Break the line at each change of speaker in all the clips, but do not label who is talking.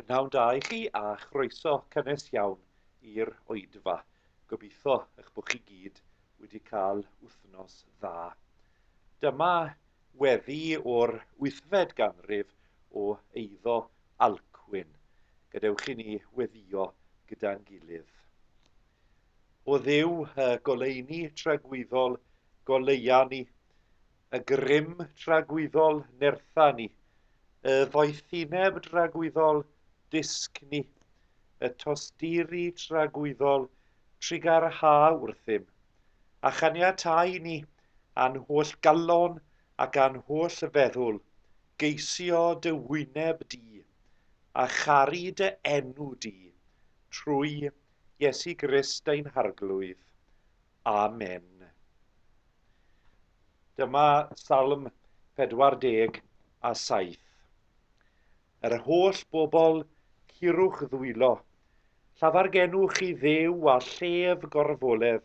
Prynawn da i chi a chroeso cynnes iawn i'r oedfa. Gobeithio eich bod chi gyd wedi cael wythnos dda. Dyma weddi o'r 8fed ganrif o eiddo alcwyn. Gadewch i ni weddio gyda'n gilydd. O ddiw y goleuni tragwyddol goleia ni, y grym tragwyddol nertha ni, y ddoethineb tragwyddol disg ni, y tosturi tragwyddol trigarha wrthym, a chaniatáu ni a'n holl galon ac a'n holl feddwl, geisio dy wyneb di, a charu dy enw di, trwy Iesu Grist ein harglwydd. Amen. Dyma Salm 47. Yr holl bobl curwch ddwylo, llafargenwch i ddew a llef gorfoledd,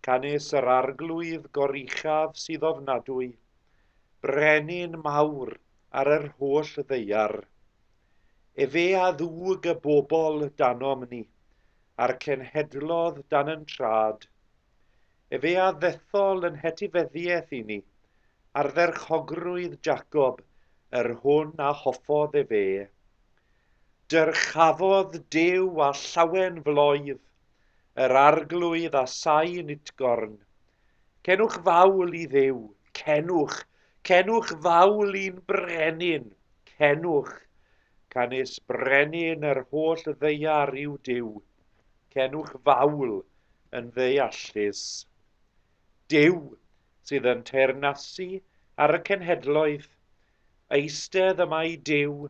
canis yr arglwydd goruchaf sydd ofnadwy, brenin mawr ar yr holl ddeiar. Efe a ddwg y bobl danom ni, a'r cenhedlodd dan yn trad. Efe a ddethol yn hetifeddiaeth i ni, ar dderchogrwydd Jacob, yr hwn a hoffodd efe. Dyrchafodd Duw a llawen floedd, yr arglwydd a sain utgorn. Cenwch fawl i Dduw, cenwch fawl i'n brenin, cenwch, canis brenin yr holl ddeiar i'w Duw, cenwch fawl yn ddeallus. Duw sydd yn teyrnasu ar y cenhedloedd, eistedd yma i Duw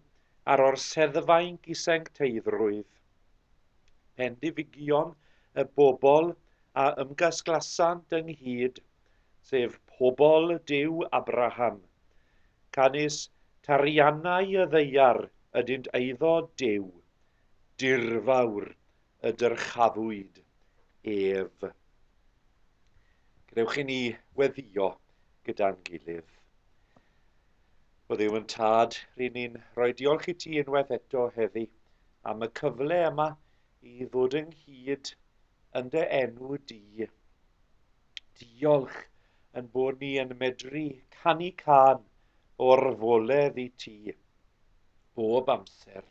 ar orseddfainc i sancteiddrwydd. Pendifigion y bobl a ymgasglasant ynghyd, sef pobl Duw Abraham, canis tariannau y ddeiar ydynt eiddo Duw, dirfawr y dyrchafwyd ef. Gadewch i ni weddio gyda'n gilydd. O Dduw yn tad, rydyn ni'n rhoi diolch i ti unwaith eto heddi am y cyfle yma i ddod ynghyd yn dy enw di. Diolch yn bod ni yn medru canu can o'r foledd i ti bob amser.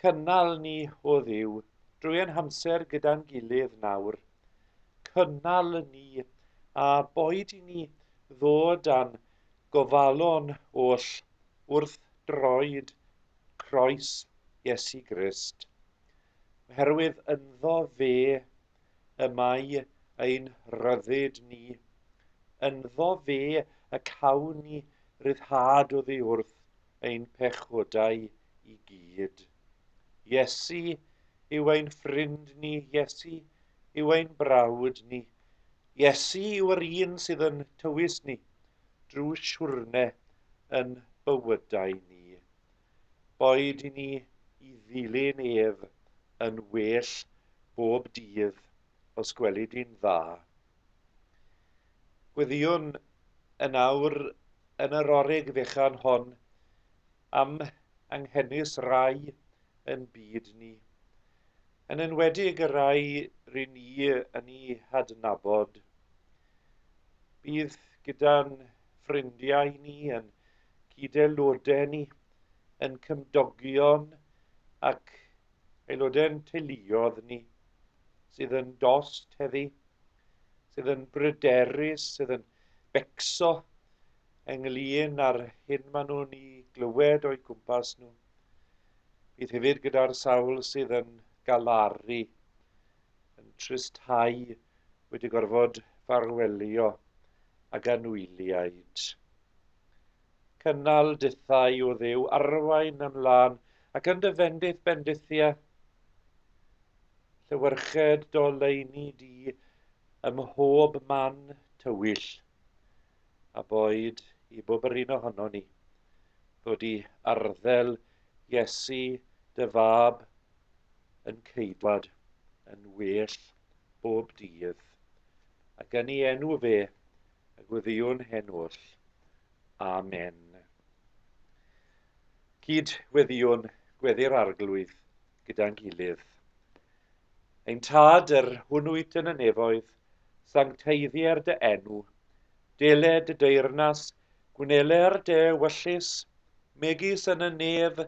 Cynnal ni o Dduw drwy ein hamser gyda'n gilydd nawr. Cynnal ni a boed i ni ddod â'n gofalon oll wrth droed croes Iesu Grist. Oherwydd ynddo fe y mae ein rhyddid ni, ynddo fe y cawn ni ryddhad oddi wrth ein pechodau i gyd. Iesu yw ein ffrind ni, Iesu yw ein brawd ni. Iesu yw yr un sydd yn tywys ni drwy siwrne yn bywydau ni. Boed i ni i ddilyn ef yn well bob dydd os gwelid i'n dda. Gwyddiwn yn awr yn yr orig fechan hon am anghennus rai yn byd ni. Yn enwedig y rai rydyn ni yn ei hadnabod. Bydd gyda'n ffrindiau ni, yn cydaelodau ni, yn cymdogion ac aelodau'n teuluodd ni, sydd yn dost heddi, sydd yn bryderus, sydd yn becso ynglyn â'r hyn maen nhw'n ei glywed o'i gwmpas nhw. Bydd hefyd gyda'r sawl sydd yn galaru, yn tristau wedi gorfod ffarwelio ag anwyliaid. Cynnal dithau o Dduw arwain ymlaen ac yn dy fendith bendithia, llywyrched doleuni di ym mhob man tywyll, a boed i bob yr un ohono ni ddod i arddel Iesu dy fab yn ceidwad yn well bob dydd, ac yn ei enw fe y gwyddiwn hen oll. Amen. Cyd weddiwn gweddi'r arglwydd gyda'n gilydd. Ein tad yr hwnnwyd yn y nefoedd, sancteiddier dy enw, deled y deyrnas, gwneler dy wyllus, megis yn y nef,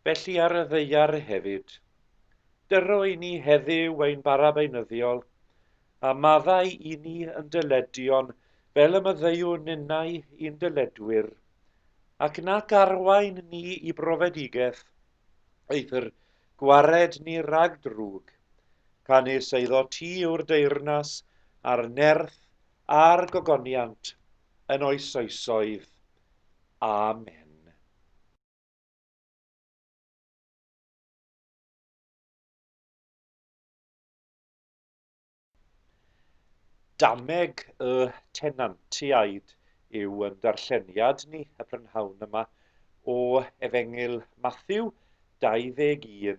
felly ar y ddeiar hefyd. Dyro i ni heddiw ein barabeinyddiol, a maddau i ni yn dyledion fel y maddeuwn ninnau i'n dyledwyr, ac nac arwain ni i brofedigaeth, eithyr gwared ni rag drwg, canis eiddo ti yw'r deyrnas a'r nerth a'r gogoniant yn oes oesoedd. Amen. Dameg y tenantiaid yw yn darlleniad ni y prynhawn yma o Efengyl Mathew 21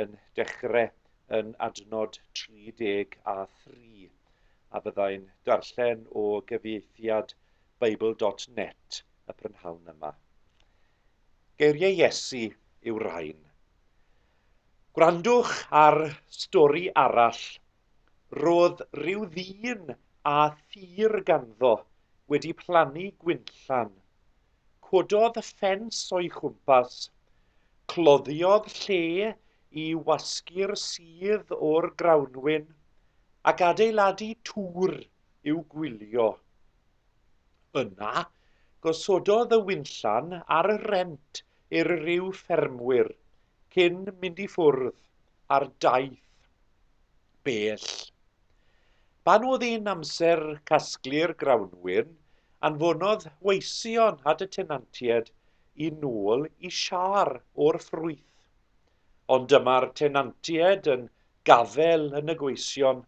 yn dechrau yn adnod 33, a byddai'n darllen o gyfieithiad Bible.net y prynhawn yma. Geiriau Iesu yw'r rhain. Gwrandwch ar stori arall. Roedd rhyw ddyn a thir ganddo wedi plannu gwynllan. Cododd ffens o'i chwmpas, cloddiodd lle i wasgu'r sudd o'r grawnwyn ac adeiladu tŵr i'w gwylio. Yna, gosododd y wynllan ar y rent i'r ryw ffermwyr cyn mynd i ffwrdd ar daith bell. Pan oedd un amser casglu'r grawnwyn, anfonodd weision at y tenantiaid i nôl i siar o'r ffrwyth. Ond dyma'r tenantiaid yn gafel yn y gweision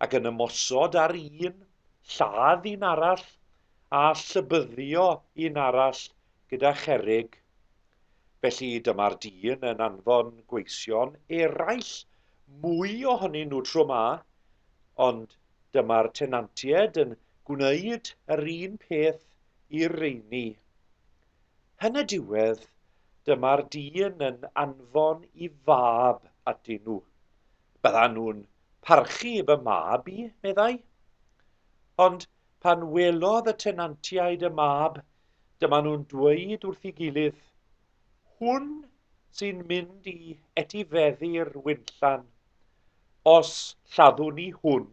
ac yn ymosod ar un, lladd un arall a llybyddio un arall gyda cherrig. Felly dyma'r dyn yn anfon gweision eraill mwy ohonyn nhw tro 'ma, ond dyma'r tenantiaid yn gwneud yr un peth i'r rheini. Yn y diwedd, dyma'r dyn yn anfon i fab atyn nhw. Byddan nhw'n parchu y mab i, meddai. Ond pan welodd y tenantiaid y mab, dyma nhw'n dweud wrth ei gilydd, hwn sy'n mynd i etifeddu'r wynllan. Os lladdwn ni hwn,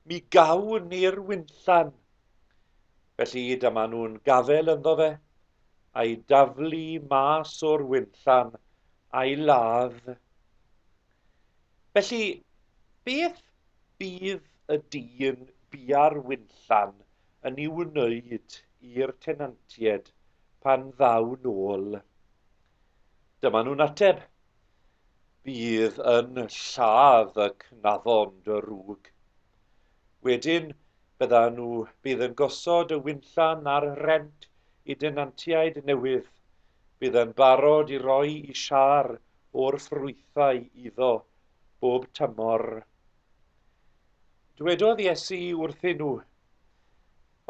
mi gawn ni'r wynllan. Felly dyma nhw'n gafel ynddo fe, a'i daflu mas o'r wynllan a'i ladd. Felly, beth bydd y dyn bua'r wynllan yn ei wneud i'r tenantiaid pan ddaw nôl? Dyma nhw'n ateb, bydd yn lladd y cnafon dy rwg. Wedyn bydd yn gosod y wynllan ar rent i denantiaid newydd. Bydd yn barod i roi i siar o'r ffrwythau iddo bob tymor. Dywedodd Iesu wrthyn nhw,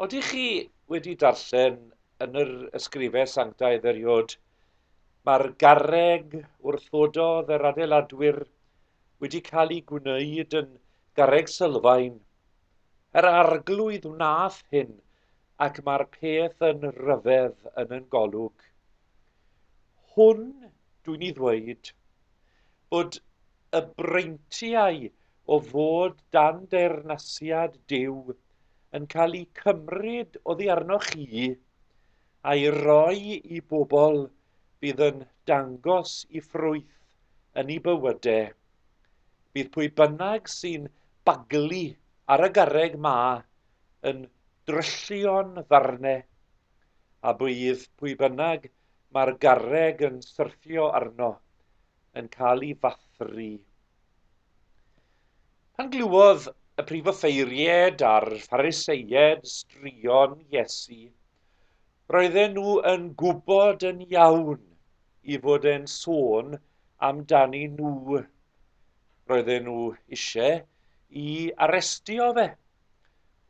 odych chi wedi darllen yn yr ysgrifau sanctaidd eriod, mae'r garreg wrthododd yr adeiladwyr wedi cael ei gwneud yn garreg sylfaen. Yr arglwydd wnaeth hyn ac mae'r peth yn ryfedd yn yn golwg. Hwn dwi'n ei ddweud, bod y breintiau o fod dan deyrnasiad Duw yn cael ei cymryd oddi arnoch chi a'i roi i bobl bydd yn dangos i ffrwyth yn ei bywydau. Bydd pwy bynnag sy'n baglu ar y garreg yn dryllio'n ddarnau, a bydd pwy bynnag mae'r garreg yn syrthio arno yn cael ei fathru. Pan glywodd y prif offeiriaid a'r phariseiaid straeon Iesu, roedden nhw yn gwybod yn iawn i fod e'n sôn amdani nhw. Roedden nhw eisiau i arestio fe,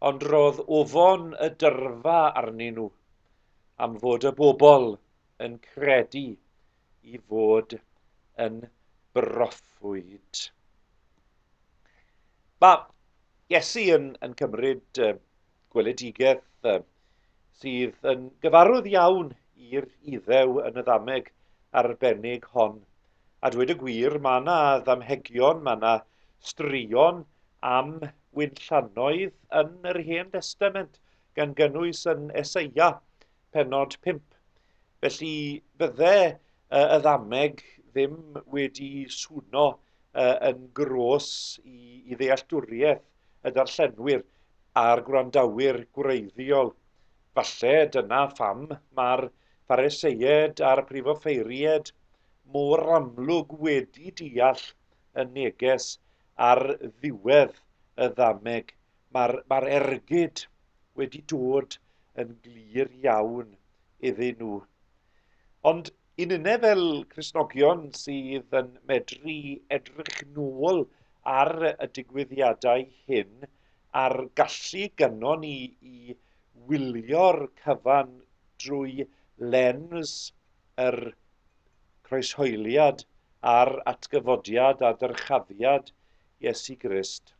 ond roedd ofon y dyrfa arnyn nhw am fod y bobl yn credu i fod yn broffwyd. Mae Iesu yn cymryd gweledigaeth sydd yn gyfarwydd iawn i'r Iddew yn y ddameg arbennig hon. A dweud y gwir, mae yna ddamhegion, mae yna straeon am wynllanoedd yn yr Hen Testament, gan gynnwys yn Eseia, pennod 5. Felly bydde y ddameg ddim wedi swno yn gros i ddealltwriaeth y darllenwyr a'r gwrandawyr gwreiddiol. Falle dyna pham mae'r Phariseied a'r prifo-ffeiried mor amlwg wedi deall y neges ar ddiwedd y ddameg. Mae'r ergyd wedi dod yn glir iawn iddyn nhw. Ond i ninne fel Cristnogion sydd yn medru edrych nôl ar y digwyddiadau hyn, a'r gallu gynnon ni i wylio'r cyfan drwy lens yr croeshoeliad a'r atgyfodiad a dyrchafiad Iesu Grist.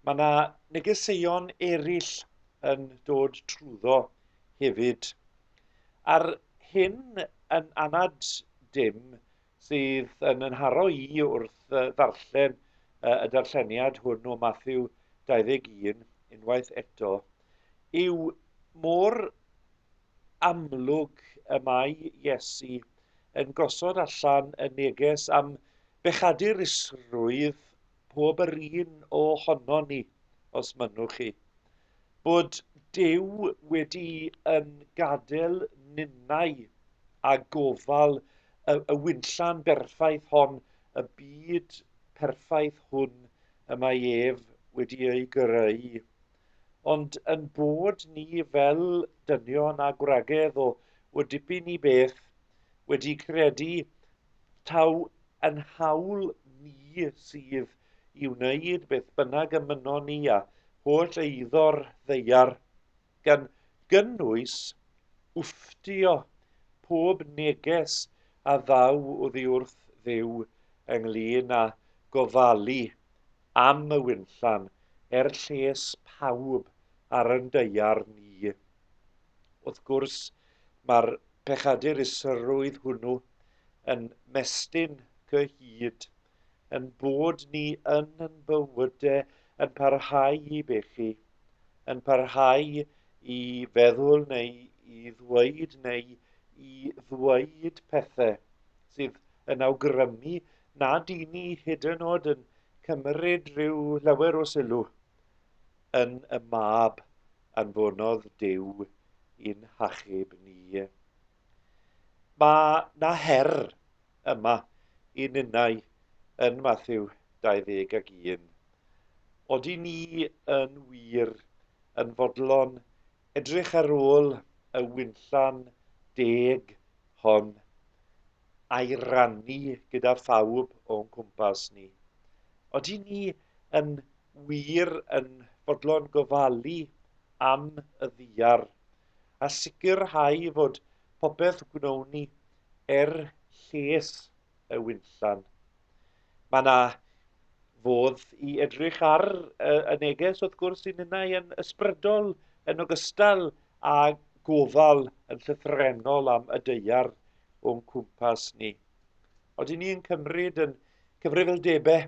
Mae yna negeseuon eraill yn dod trwyddo hefyd. A'r hyn yn anad dim sydd yn anharo i wrth ddarllen y darlleniad hwn o Mathew 21 unwaith eto yw mor amlwg y mae Iesu yn gosod allan y neges am bechadurusrwydd pob yr un ohono ni, os mynnwch chi. Bod Duw wedi yn gadael ninnau a gofal y wynllan berffaith hon, y byd perffaith hwn y mae ef wedi ei greu. Ond yn bod ni fel dynion a gwragedd o dipyn i beth wedi credu taw yn hawl ni sydd i wneud beth bynnag ymuno ni a holl eiddo'r ddeiar, gan gynnwys wfftio pob neges a ddaw oddi wrth Dduw ynglyn â gofalu am y wynllan lles pawb ar yn deiar ni. Wrth gwrs, mae'r pechadurusrwydd hwnnw yn mestyn cyhyd, yn bod ni yn bywydau yn parhau i bechu, yn parhau i feddwl neu i ddweud pethau sydd yn awgrymu nad i ni hyd yn oed yn cymryd rhyw lawer o sylw yn y mab anfonodd Duw i'n hachub ni. Mae na her yma i ninnau yn Mathew 21. Odi ni yn wir yn fodlon edrych ar ôl y wynllan deg hon a'i rannu gyda phawb o'n cwmpas ni. Odi ni yn wir yn fodlon gofalu am y ddiar a sicrhau fod popeth gwnawn ni lles y wynllan. Mae yna fodd i edrych ar y neges wrth gwrs i ninnau yn ysbrydol yn ogystal â gofal yn llythrenol am y deiar o'n cwmpas ni. Oedden ni yn cymryd yn cyfrifoldebau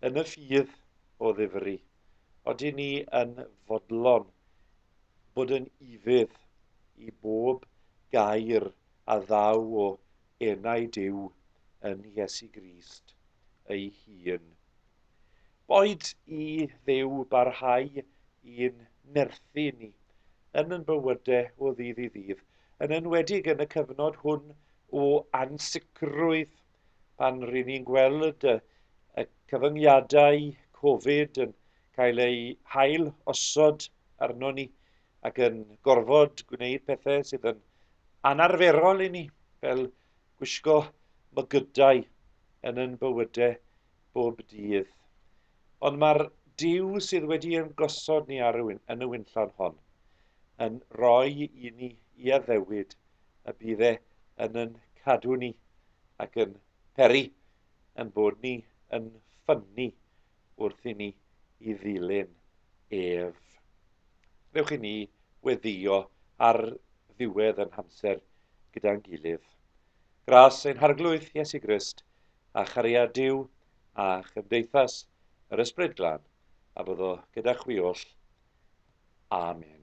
yn y ffydd o ddifri. Oedden ni yn fodlon bod yn ifydd i bob gair a ddaw o enau Duw yn Iesu Grist ei hun. Boed i Dduw barhau i'n nerthu ni yn bywydau o ddydd i ddydd, yn enwedig yn y cyfnod hwn o ansicrwydd pan rydyn ni'n gweld y cyfyngiadau Covid yn cael ei hail osod arno ni ac yn gorfod gwneud pethau sydd yn anarferol i ni, fel gwisgo mygydau yn bywydau bob dydd. Ond mae'r Duw sydd wedi yn gosod ni yn y wynllan hon yn rhoi i ni i addewid y bydd yn cadw ni ac yn peri yn bod ni yn ffynnu wrth i ni i ddilyn ef. Wnewch i ni weddio ar ddiwedd yn hamser gyda'n gilydd. Gras ein harglwydd Iesu Grist, a chariad Duw, a chymdeithas yr Ysbryd Glân, a byddo gyda chwi oll. Amen.